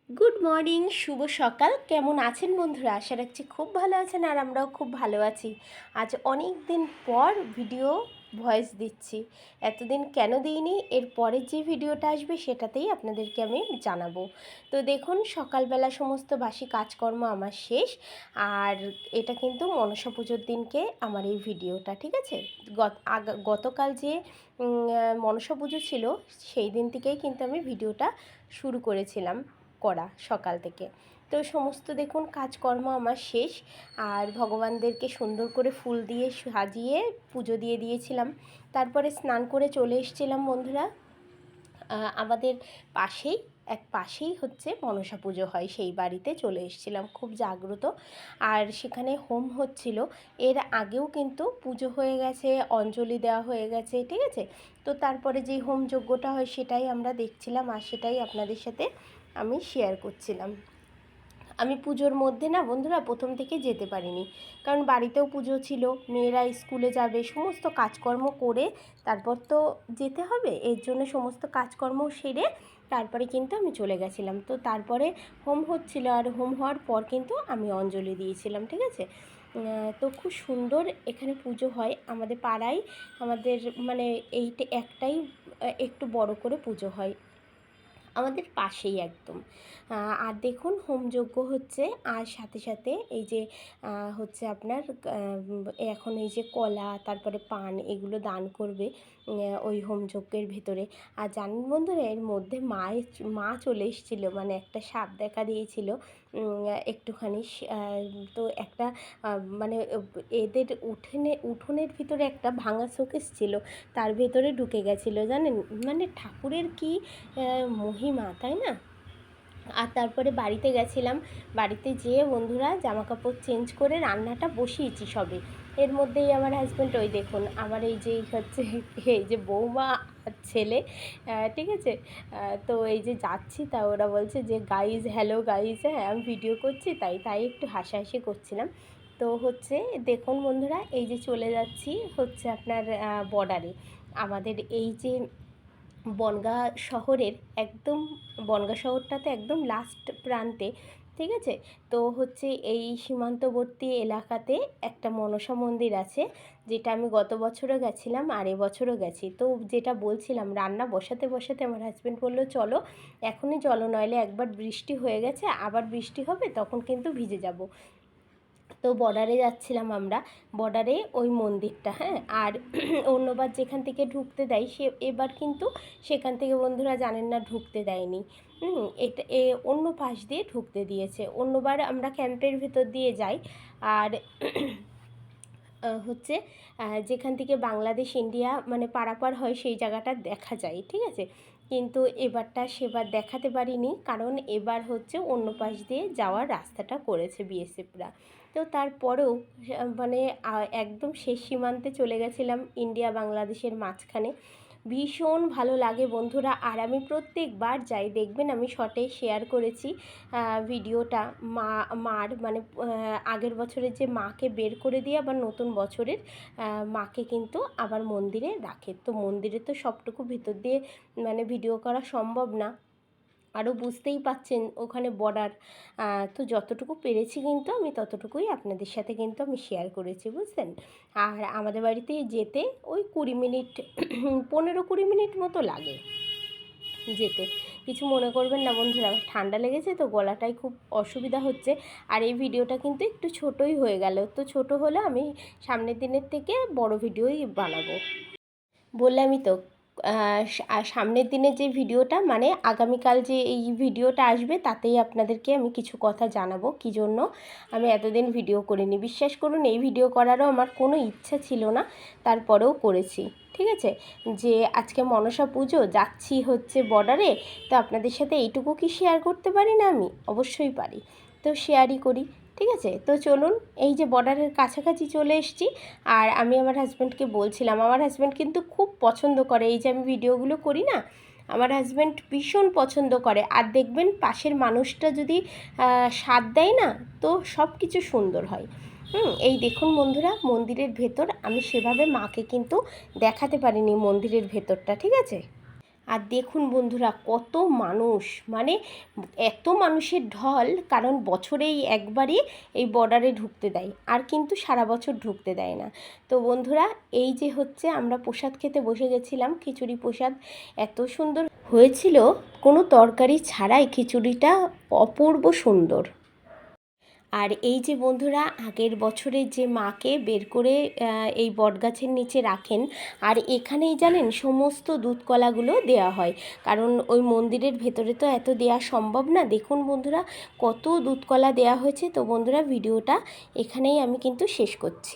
Good morning, শুভ সকাল। কেমন আছেন বন্ধুরা? আশা রাখছি খুব ভালো আছেন, আর আমরাও খুব ভালো আছি। আজ অনেক দিন পর ভিডিও ভয়েস দিচ্ছি। এতদিন কেন দিইনি, এর পরের যে ভিডিওটা আসবে সেটাতেই আপনাদেরকে আমি জানাবো। তো দেখুন, সকালবেলা সমস্ত বাসি কাজকর্ম আমার শেষ। আর এটা কিন্তু মনসা পুজোর দিনকে আমার এই ভিডিওটা, ঠিক আছে? গতকাল যে মনসা পুজো ছিল, সেই দিন থেকেই কিন্তু আমি ভিডিওটা শুরু করেছিলাম করা সকাল থেকে। তো সমস্ত দেখুন কাজকর্ম আমার শেষ। আর ভগবানদেরকে সুন্দর করে ফুল দিয়ে সাজিয়ে পুজো দিয়ে দিয়েছিলাম। তারপরে স্নান করে চলে এসেছিলাম বন্ধুরা। আমাদের পাশেই হচ্ছে মনসা পুজো হয়, সেই বাড়িতে চলে এসেছিলাম, খুব জাগ্রত। আর সেখানে হোম হচ্ছিল। এর আগেও কিন্তু পুজো হয়ে গেছে, অঞ্জলি দেওয়া হয়ে গেছে, ঠিক আছে? তো তারপরে যেই হোম যজ্ঞটা হয় সেটাই আমরা দেখছিলাম, আর সেটাই আপনাদের সাথে আমি শেয়ার করছিলাম। আমি পুজোর মধ্যে না বন্ধুরা প্রথম থেকে যেতে পারিনি, কারণ বাড়িতেও পুজো ছিল, মেয়েরা স্কুলে যাবে, সমস্ত কাজকর্ম করে তারপর তো যেতে হবে। এর জন্য সমস্ত কাজকর্ম সেরে তারপরে কিন্তু আমি চলে গেছিলাম। তো তারপরে হোম হচ্ছিল, আর হোম হওয়ার পর কিন্তু আমি অঞ্জলি দিয়েছিলাম, ঠিক আছে? তো খুব সুন্দর এখানে পুজো হয় আমাদের পাড়ায়। আমাদের মানে এইটা একটাই একটু বড় করে পুজো হয় আমাদের পাশেই একদম। আর দেখুন হোমযজ্ঞ হচ্ছে, আর সাথে সাথে এই যে হচ্ছে আপনার এখন এই যে কলা, তারপরে পান, এগুলো দান করবে ওই হোমযজ্ঞের ভেতরে। আর জানেন বন্ধুরা, এর মধ্যে মা চলে এসেছিলো, মানে একটা সাপ দেখা দিয়েছিল একটুখানি। তো একটা মানে এদের উঠোনের ভিতরে একটা ভাঙা শোকেস ছিল, তার ভেতরে ঢুকে গেছিলো, জানেন? মানে ঠাকুরের কি মহিমা, তাই না? আর তারপরে বাড়িতে গেছিলাম। বাড়িতে যেয়ে বন্ধুরা জামা কাপড় চেঞ্জ করে রান্নাটা বসিয়েছি সবে। এর মধ্যেই আমার হাজব্যান্ড, ওই দেখুন আমার এই যে হচ্ছে এই যে বৌমা আর ছেলে, ঠিক আছে? তো এই যে যাচ্ছি, তা ওরা বলছে যে গাইজ, হ্যালো গাইজ, হ্যাঁ আমি ভিডিও করছি, তাই একটু হাসাহাসি করছিলাম। তো হচ্ছে দেখুন বন্ধুরা, এই যে চলে যাচ্ছি হচ্ছে আপনার বর্ডারে। আমাদের এই যে বনগাঁ শহরের একদম, বনগাঁ শহরটাতে একদম লাস্ট প্রান্তে, ঠিক আছে? তো হচ্ছে এই সীমান্তবর্তী এলাকাতে একটা মনসা মন্দির আছে, যেটা আমি গত বছরও গেছিলাম, আর এবছরও গেছি। তো যেটা বলছিলাম, রান্না বসাতে বসাতে আমার হাজব্যান্ড বললো চলো এখনই চলো, নইলে একবার বৃষ্টি হয়ে গেছে, আবার বৃষ্টি হবে, তখন কিন্তু ভিজে যাব। তো বর্ডারে যাচ্ছিলাম আমরা, বর্ডারে ওই মন্দিরটা, হ্যাঁ। আর অন্যবার যেখান থেকে ঢুকতে দেয়, এবার কিন্তু সেখান থেকে বন্ধুরা জানেন না ঢুকতে দেয়নি। এটা অন্য পাশ দিয়ে ঢুকতে দিয়েছে। অন্যবার আমরা ক্যাম্পের ভেতর দিয়ে যাই। আর হচ্ছে যেখান থেকে বাংলাদেশ ইন্ডিয়া মানে পারাপার হয়, সেই জায়গাটা দেখা যায়, ঠিক আছে? কিন্তু এবারটা সেবার দেখাতে পারিনি, কারণ এবার হচ্ছে অন্য পাশ দিয়ে যাওয়ার রাস্তাটা করেছে বিএসএফরা। তো তারপরেও মানে একদম শেষ সীমান্তে চলে গেছিলাম, ইন্ডিয়া বাংলাদেশের মাঝখানে। ভীষণ ভালো লাগে বন্ধুরা। আর আমি প্রত্যেকবার যাই, দেখবেন আমি শর্টে শেয়ার করেছি ভিডিওটা, মার মানে আগের বছরের যে মাকে বের করে দিয়ে আবার নতুন বছরের মাকে কিন্তু আবার মন্দিরে রাখে। তো মন্দিরে তো সবটুকু ভিতর দিয়ে মানে ভিডিও করা সম্ভব না, আরও বুঝতেই পাচ্ছেন ওখানে বর্ডার। তো যতটুকু পেরেছি কিন্তু আমি ততটুকুই আপনাদের সাথে কিন্তু আমি শেয়ার করেছি, বুঝলেন? আর আমাদের বাড়িতে যেতে ওই 20 মিনিট 15-20 মিনিট মতো লাগে যেতে। কিছু মনে করবেন না বন্ধুরা, ঠান্ডা লেগেছে তো, গলাটায় খুব অসুবিধা হচ্ছে। আর এই ভিডিওটা কিন্তু একটু ছোটোই হয়ে গেল। তো ছোট হলে আমি সামনের দিনের থেকে বড় ভিডিওই বানাবো। বললামই তো, সামনের দিনে যে ভিডিওটা মানে আগামীকাল যে এই ভিডিওটা আসবে, তাতেই আপনাদেরকে আমি কিছু কথা জানাবো কী জন্য আমি এতদিন ভিডিও করিনি। বিশ্বাস করুন, এই ভিডিও করারও আমার কোনো ইচ্ছা ছিল না, তারপরেও করেছি, ঠিক আছে? যে আজকে মনসা পুজো, যাচ্ছি হচ্ছে বর্ডারে, তো আপনাদের সাথে এইটুকু কি শেয়ার করতে পারি না? আমি অবশ্যই পারি, তো শেয়ারই করি, ঠিক আছে? তো চলুন, এই যে বর্ডারের কাছাকাছি চলে এসেছি। আর আমি আমার হাজব্যান্ডকে বলছিলাম, আমার হাজব্যান্ড কিন্তু খুব পছন্দ করে এই যে আমি ভিডিওগুলো করি না, আমার হাজব্যান্ড ভীষণ পছন্দ করে। আর দেখবেন পাশের মানুষটা যদি সাথ দেয় না, তো সব কিছু সুন্দর হয়। এই দেখুন বন্ধুরা, মন্দিরের ভেতর আমি সেভাবে মাকে কিন্তু দেখাতে পারিনি, মন্দিরের ভেতরটা, ঠিক আছে? আর দেখুন বন্ধুরা কত মানুষ, মানে এত মানুষের ঢল, কারণ বছরেই একবারই এই বর্ডারে ঢুকতে দেয়, আর কিন্তু সারা বছর ঢুকতে দেয় না। তো বন্ধুরা এই যে হচ্ছে আমরা প্রসাদ খেতে বসে গেছিলাম, খিচুড়ি প্রসাদ এত সুন্দর হয়েছিল, কোনো তরকারি ছাড়াই খিচুড়িটা অপূর্ব সুন্দর। আর এই যে বন্ধুরা আগের বছরের যে মাকে বের করে এই বটগাছের নিচে রাখেন, আর এখানেই জানেন সমস্ত দুধকলাগুলো দেওয়া হয়, কারণ ওই মন্দিরের ভেতরে তো এত দেওয়া সম্ভব না। দেখুন বন্ধুরা কত দুধকলা দেওয়া হয়েছে। তো বন্ধুরা ভিডিওটা এখানেই আমি কিন্তু শেষ করছি।